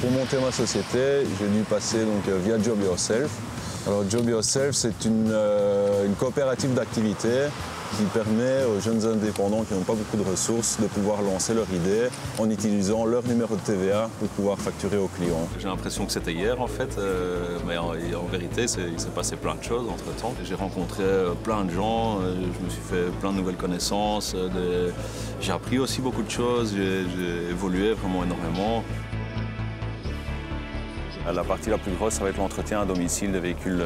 Pour monter ma société, j'ai dû passer donc, via Job Yourself. Alors Job Yourself, c'est une coopérative d'activité qui permet aux jeunes indépendants qui n'ont pas beaucoup de ressources de pouvoir lancer leur idée en utilisant leur numéro de TVA pour pouvoir facturer aux clients. J'ai l'impression que c'était hier en fait, mais en vérité il s'est passé plein de choses entre temps. J'ai rencontré plein de gens, je me suis fait plein de nouvelles connaissances, j'ai appris aussi beaucoup de choses, j'ai évolué vraiment énormément. La partie la plus grosse, ça va être l'entretien à domicile des véhicules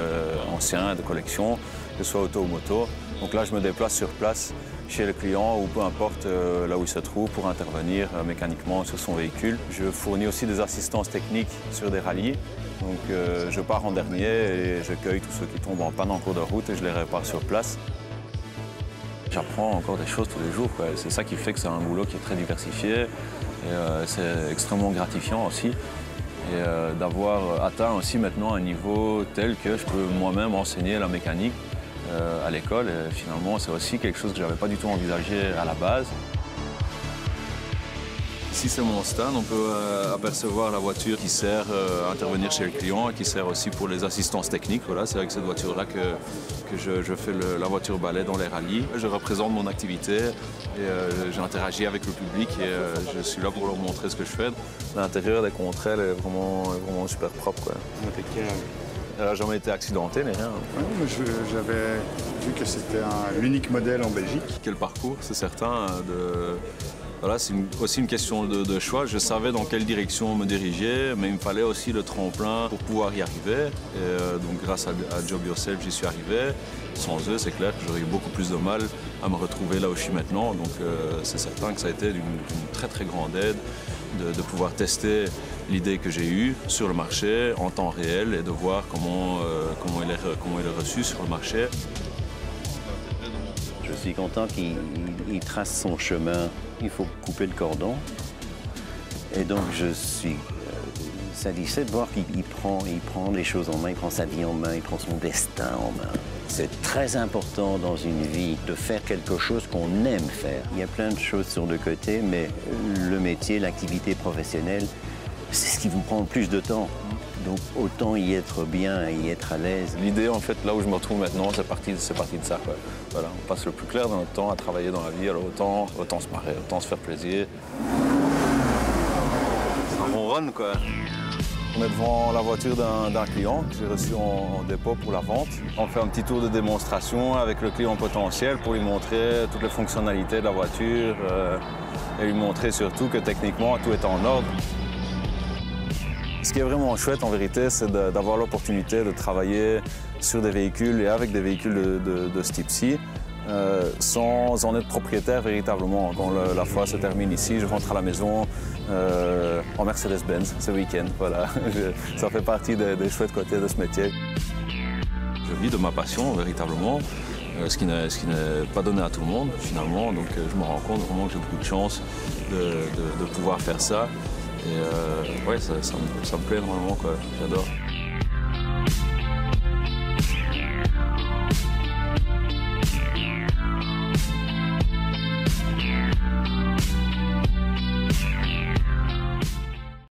anciens, de collection, que ce soit auto ou moto. Donc là, je me déplace sur place chez le client ou peu importe là où il se trouve pour intervenir mécaniquement sur son véhicule. Je fournis aussi des assistances techniques sur des rallyes. Donc je pars en dernier et je cueille tous ceux qui tombent en panne en cours de route et je les répare sur place. J'apprends encore des choses tous les jours. C'est ça qui fait que c'est un boulot qui est très diversifié et c'est extrêmement gratifiant aussi. Et d'avoir atteint aussi maintenant un niveau tel que je peux moi-même enseigner la mécanique à l'école. Et finalement, c'est aussi quelque chose que je n'avais pas du tout envisagé à la base. Ici, c'est mon stand. On peut apercevoir la voiture qui sert à intervenir chez le client et qui sert aussi pour les assistances techniques. Voilà, c'est avec cette voiture-là que je fais la voiture balai dans les rallyes. Je représente mon activité et j'interagis avec le public et je suis là pour leur montrer ce que je fais. L'intérieur des contrées est vraiment super propre, quoi. Impeccable. Elle n'a jamais été accidentée, ni rien. J'avais vu que c'était l'unique modèle en Belgique. Quel parcours, c'est certain. Voilà, c'est aussi une question de choix. Je savais dans quelle direction me diriger, mais il me fallait aussi le tremplin pour pouvoir y arriver. Et donc grâce à Job Yourself, j'y suis arrivé. Sans eux, c'est clair que j'aurais eu beaucoup plus de mal à me retrouver là où je suis maintenant. Donc c'est certain que ça a été d'une très très grande aide de pouvoir tester l'idée que j'ai eue sur le marché en temps réel et de voir comment il est reçu sur le marché. Je suis content qu'il trace son chemin. Il faut couper le cordon. Et donc, je suis satisfait de voir qu'il prend les choses en main, il prend sa vie en main, il prend son destin en main. C'est très important dans une vie de faire quelque chose qu'on aime faire. Il y a plein de choses sur le côté, mais le métier, l'activité professionnelle, c'est ce qui vous prend le plus de temps. Donc autant y être bien et y être à l'aise. L'idée, en fait, là où je me retrouve maintenant, c'est parti de ça, quoi. Voilà, on passe le plus clair de notre temps à travailler dans la vie, alors autant se marrer, autant se faire plaisir. Ça ronronne, quoi. On est devant la voiture d'un client que j'ai reçu en dépôt pour la vente. On fait un petit tour de démonstration avec le client potentiel pour lui montrer toutes les fonctionnalités de la voiture et lui montrer surtout que techniquement tout est en ordre. Ce qui est vraiment chouette en vérité, c'est d'avoir l'opportunité de travailler sur des véhicules et avec des véhicules de ce type-ci sans en être propriétaire véritablement. Quand la fois se termine ici, je rentre à la maison en Mercedes-Benz ce week-end. Voilà. Ça fait partie des chouettes côtés de ce métier. Je vis de ma passion véritablement, ce qui n'est pas donné à tout le monde finalement. Donc je me rends compte vraiment que j'ai beaucoup de chance de pouvoir faire ça. Et ouais, ça me plaît énormément, quoi. J'adore.